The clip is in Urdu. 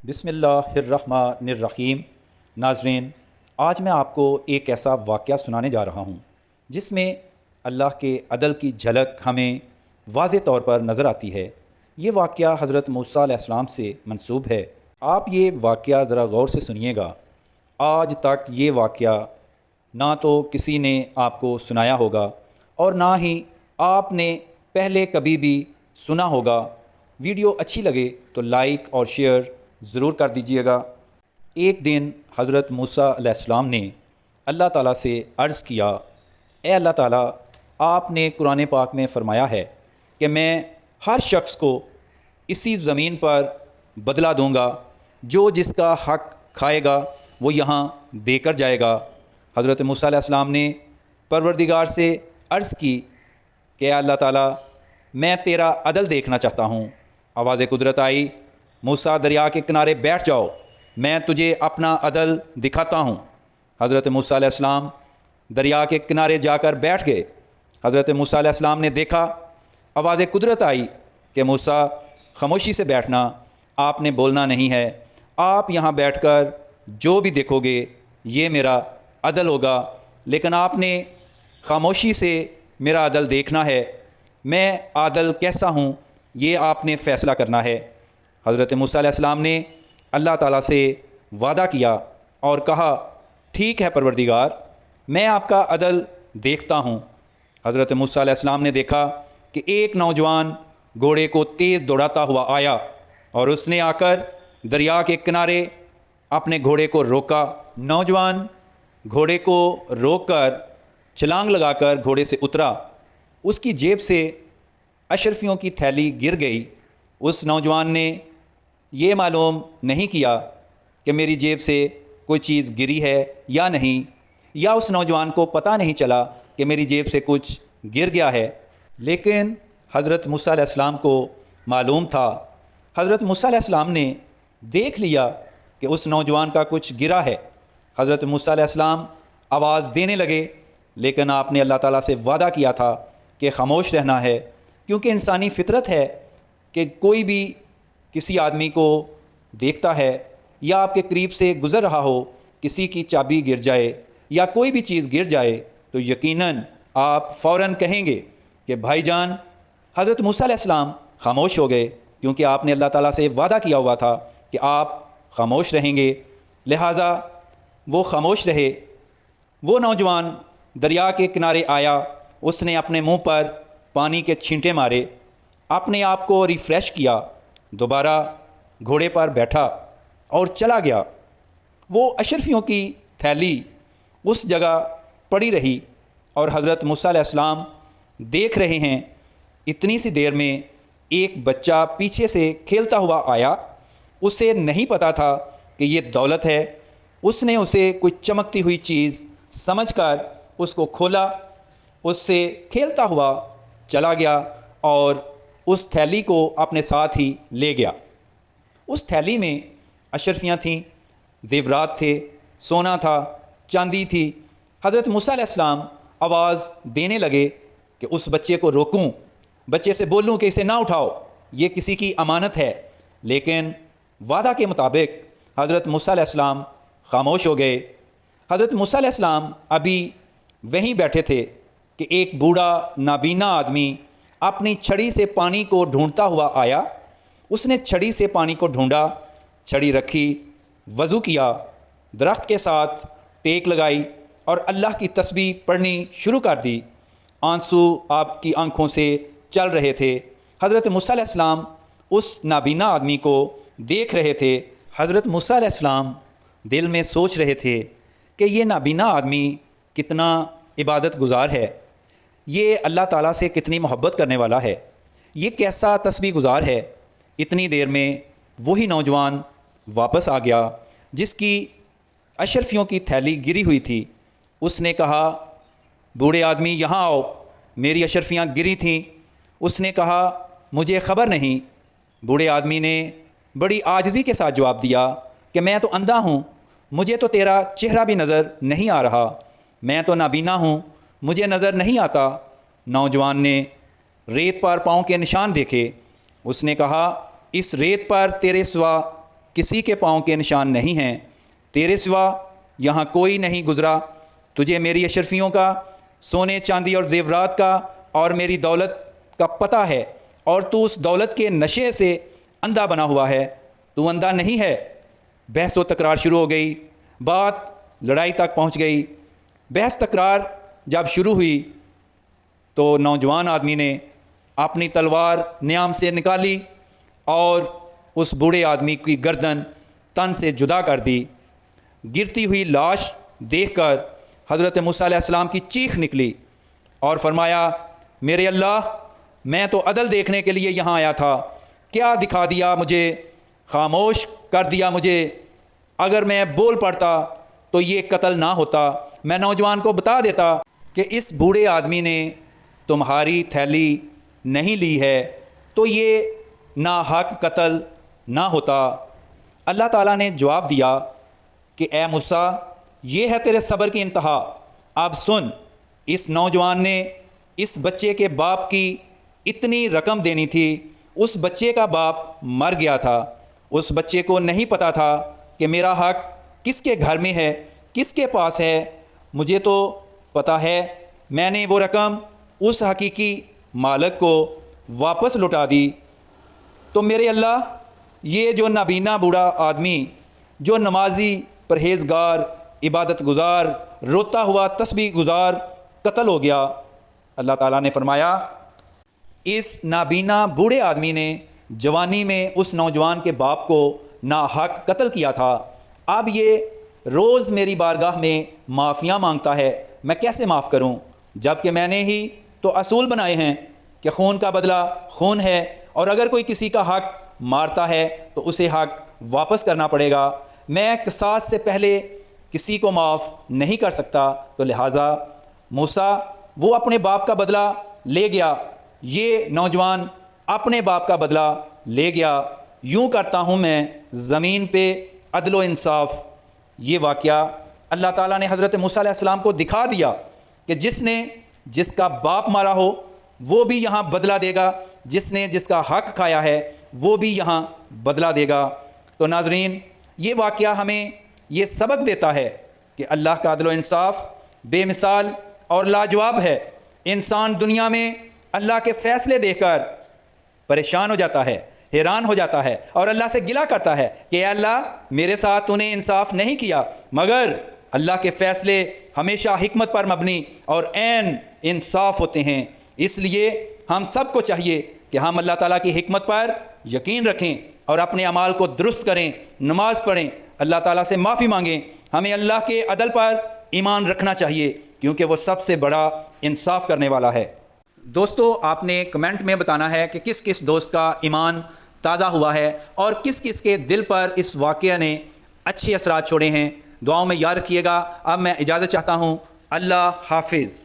بسم اللہ الرحمن الرحیم۔ ناظرین، آج میں آپ کو ایک ایسا واقعہ سنانے جا رہا ہوں جس میں اللہ کے عدل کی جھلک ہمیں واضح طور پر نظر آتی ہے۔ یہ واقعہ حضرت موسیٰ علیہ السلام سے منسوب ہے۔ آپ یہ واقعہ ذرا غور سے سنیے گا۔ آج تک یہ واقعہ نہ تو کسی نے آپ کو سنایا ہوگا اور نہ ہی آپ نے پہلے کبھی بھی سنا ہوگا۔ ویڈیو اچھی لگے تو لائک اور شیئر ضرور کر دیجیے گا۔ ایک دن حضرت موسیٰ علیہ السلام نے اللہ تعالیٰ سے عرض کیا، اے اللہ تعالیٰ، آپ نے قرآن پاک میں فرمایا ہے کہ میں ہر شخص کو اسی زمین پر بدلہ دوں گا، جو جس کا حق کھائے گا وہ یہاں دے کر جائے گا۔ حضرت موسیٰ علیہ السلام نے پروردگار سے عرض کی کہ اے اللہ تعالیٰ، میں تیرا عدل دیکھنا چاہتا ہوں۔ آواز قدرت آئی، موسیٰ دریا کے کنارے بیٹھ جاؤ، میں تجھے اپنا عدل دکھاتا ہوں۔ حضرت موسیٰ علیہ السلام دریا کے کنارے جا کر بیٹھ گئے۔ حضرت موسیٰ علیہ السلام نے دیکھا، آواز قدرت آئی کہ موسیٰ خاموشی سے بیٹھنا، آپ نے بولنا نہیں ہے، آپ یہاں بیٹھ کر جو بھی دیکھو گے یہ میرا عدل ہوگا، لیکن آپ نے خاموشی سے میرا عدل دیکھنا ہے، میں عادل کیسا ہوں یہ آپ نے فیصلہ کرنا ہے۔ حضرت موسیٰ علیہ السلام نے اللہ تعالیٰ سے وعدہ کیا اور کہا، ٹھیک ہے پروردگار، میں آپ کا عدل دیکھتا ہوں۔ حضرت موسیٰ علیہ السلام نے دیکھا کہ ایک نوجوان گھوڑے کو تیز دوڑاتا ہوا آیا اور اس نے آ کر دریا کے کنارے اپنے گھوڑے کو روکا۔ نوجوان گھوڑے کو روک کر چھلانگ لگا کر گھوڑے سے اترا۔ اس کی جیب سے اشرفیوں کی تھیلی گر گئی۔ اس نوجوان نے یہ معلوم نہیں کیا کہ میری جیب سے کوئی چیز گری ہے یا نہیں، یا اس نوجوان کو پتہ نہیں چلا کہ میری جیب سے کچھ گر گیا ہے، لیکن حضرت موسیٰ علیہ السلام کو معلوم تھا۔ حضرت موسیٰ علیہ السلام نے دیکھ لیا کہ اس نوجوان کا کچھ گرا ہے۔ حضرت موسیٰ علیہ السلام آواز دینے لگے، لیکن آپ نے اللہ تعالیٰ سے وعدہ کیا تھا کہ خاموش رہنا ہے، کیونکہ انسانی فطرت ہے کہ کوئی بھی کسی آدمی کو دیکھتا ہے یا آپ کے قریب سے گزر رہا ہو، کسی کی چابی گر جائے یا کوئی بھی چیز گر جائے تو یقیناً آپ فوراً کہیں گے کہ بھائی جان۔ حضرت موسیٰ علیہ السلام خاموش ہو گئے، کیونکہ آپ نے اللہ تعالیٰ سے وعدہ کیا ہوا تھا کہ آپ خاموش رہیں گے، لہٰذا وہ خاموش رہے۔ وہ نوجوان دریا کے کنارے آیا، اس نے اپنے منہ پر پانی کے چھینٹے مارے، اپنے آپ کو ریفریش کیا، دوبارہ گھوڑے پر بیٹھا اور چلا گیا۔ وہ اشرفیوں کی تھیلی اس جگہ پڑی رہی اور حضرت موسیٰ علیہ السلام دیکھ رہے ہیں۔ اتنی سی دیر میں ایک بچہ پیچھے سے کھیلتا ہوا آیا، اسے نہیں پتا تھا کہ یہ دولت ہے۔ اس نے اسے کوئی چمکتی ہوئی چیز سمجھ کر اس کو کھولا، اس سے کھیلتا ہوا چلا گیا اور اس تھیلی کو اپنے ساتھ ہی لے گیا۔ اس تھیلی میں اشرفیاں تھیں، زیورات تھے، سونا تھا، چاندی تھی۔ حضرت موسیٰ علیہ السلام آواز دینے لگے کہ اس بچے کو روکوں، بچے سے بولوں کہ اسے نہ اٹھاؤ، یہ کسی کی امانت ہے، لیکن وعدہ کے مطابق حضرت موسیٰ علیہ السلام خاموش ہو گئے۔ حضرت موسیٰ علیہ السلام ابھی وہیں بیٹھے تھے کہ ایک بوڑھا نابینا آدمی اپنی چھڑی سے پانی کو ڈھونڈتا ہوا آیا۔ اس نے چھڑی سے پانی کو ڈھونڈا، چھڑی رکھی، وضو کیا، درخت کے ساتھ ٹیک لگائی اور اللہ کی تسبیح پڑھنی شروع کر دی۔ آنسو آپ کی آنکھوں سے چل رہے تھے۔ حضرت موسیٰ علیہ السلام اس نابینا آدمی کو دیکھ رہے تھے۔ حضرت موسیٰ علیہ السلام دل میں سوچ رہے تھے کہ یہ نابینا آدمی کتنا عبادت گزار ہے، یہ اللہ تعالیٰ سے کتنی محبت کرنے والا ہے، یہ کیسا تسبیح گزار ہے۔ اتنی دیر میں وہی نوجوان واپس آ گیا جس کی اشرفیوں کی تھیلی گری ہوئی تھی۔ اس نے کہا، بوڑھے آدمی یہاں آؤ، میری اشرفیاں گری تھیں۔ اس نے کہا، مجھے خبر نہیں۔ بوڑھے آدمی نے بڑی عاجزی کے ساتھ جواب دیا کہ میں تو اندھا ہوں، مجھے تو تیرا چہرہ بھی نظر نہیں آ رہا، میں تو نابینا ہوں، مجھے نظر نہیں آتا۔ نوجوان نے ریت پر پاؤں کے نشان دیکھے۔ اس نے کہا، اس ریت پر تیرے سوا کسی کے پاؤں کے نشان نہیں ہیں، تیرے سوا یہاں کوئی نہیں گزرا، تجھے میری اشرفیوں کا، سونے چاندی اور زیورات کا اور میری دولت کا پتہ ہے، اور تو اس دولت کے نشے سے اندھا بنا ہوا ہے، تو اندھا نہیں ہے۔ بحث و تکرار شروع ہو گئی، بات لڑائی تک پہنچ گئی۔ بحث تکرار جب شروع ہوئی تو نوجوان آدمی نے اپنی تلوار نیام سے نکالی اور اس بوڑھے آدمی کی گردن تن سے جدا کر دی۔ گرتی ہوئی لاش دیکھ کر حضرت موسیٰ علیہ السلام کی چیخ نکلی اور فرمایا، میرے اللہ، میں تو عدل دیکھنے کے لیے یہاں آیا تھا، کیا دکھا دیا مجھے، خاموش کر دیا مجھے، اگر میں بول پڑتا تو یہ قتل نہ ہوتا، میں نوجوان کو بتا دیتا کہ اس بوڑھے آدمی نے تمہاری تھیلی نہیں لی ہے تو یہ ناحق قتل نہ ہوتا۔ اللہ تعالیٰ نے جواب دیا کہ اے موسیٰ، یہ ہے تیرے صبر کی انتہا، اب سن، اس نوجوان نے اس بچے کے باپ کی اتنی رقم دینی تھی، اس بچے کا باپ مر گیا تھا، اس بچے کو نہیں پتا تھا کہ میرا حق کس کے گھر میں ہے، کس کے پاس ہے، مجھے تو پتا ہے، میں نے وہ رقم اس حقیقی مالک کو واپس لوٹا دی۔ تو میرے اللہ، یہ جو نابینا بوڑھا آدمی، جو نمازی، پرہیزگار، عبادت گزار، روتا ہوا تسبیح گزار قتل ہو گیا۔ اللہ تعالیٰ نے فرمایا، اس نابینا بوڑھے آدمی نے جوانی میں اس نوجوان کے باپ کو ناحق قتل کیا تھا، اب یہ روز میری بارگاہ میں معافیاں مانگتا ہے، میں کیسے معاف کروں، جبکہ میں نے ہی تو اصول بنائے ہیں کہ خون کا بدلہ خون ہے، اور اگر کوئی کسی کا حق مارتا ہے تو اسے حق واپس کرنا پڑے گا، میں قصاص سے پہلے کسی کو معاف نہیں کر سکتا۔ تو لہٰذا موسیٰ وہ اپنے باپ کا بدلہ لے گیا، یہ نوجوان اپنے باپ کا بدلہ لے گیا، یوں کرتا ہوں میں زمین پہ عدل و انصاف۔ یہ واقعہ اللہ تعالیٰ نے حضرت موسیٰ علیہ السلام کو دکھا دیا کہ جس نے جس کا باپ مارا ہو وہ بھی یہاں بدلہ دے گا، جس نے جس کا حق کھایا ہے وہ بھی یہاں بدلہ دے گا۔ تو ناظرین، یہ واقعہ ہمیں یہ سبق دیتا ہے کہ اللہ کا عدل و انصاف بے مثال اور لاجواب ہے۔ انسان دنیا میں اللہ کے فیصلے دیکھ کر پریشان ہو جاتا ہے، حیران ہو جاتا ہے اور اللہ سے گلہ کرتا ہے کہ اے اللہ، میرے ساتھ تو نے انصاف نہیں کیا، مگر اللہ کے فیصلے ہمیشہ حکمت پر مبنی اور عین انصاف ہوتے ہیں۔ اس لیے ہم سب کو چاہیے کہ ہم اللہ تعالیٰ کی حکمت پر یقین رکھیں اور اپنے اعمال کو درست کریں، نماز پڑھیں، اللہ تعالیٰ سے معافی مانگیں۔ ہمیں اللہ کے عدل پر ایمان رکھنا چاہیے کیونکہ وہ سب سے بڑا انصاف کرنے والا ہے۔ دوستو، آپ نے کمنٹ میں بتانا ہے کہ کس کس دوست کا ایمان تازہ ہوا ہے اور کس کس کے دل پر اس واقعہ نے اچھے اثرات چھوڑے ہیں۔ دعاؤں میں یاد رکھیے گا۔ اب میں اجازت چاہتا ہوں۔ اللہ حافظ۔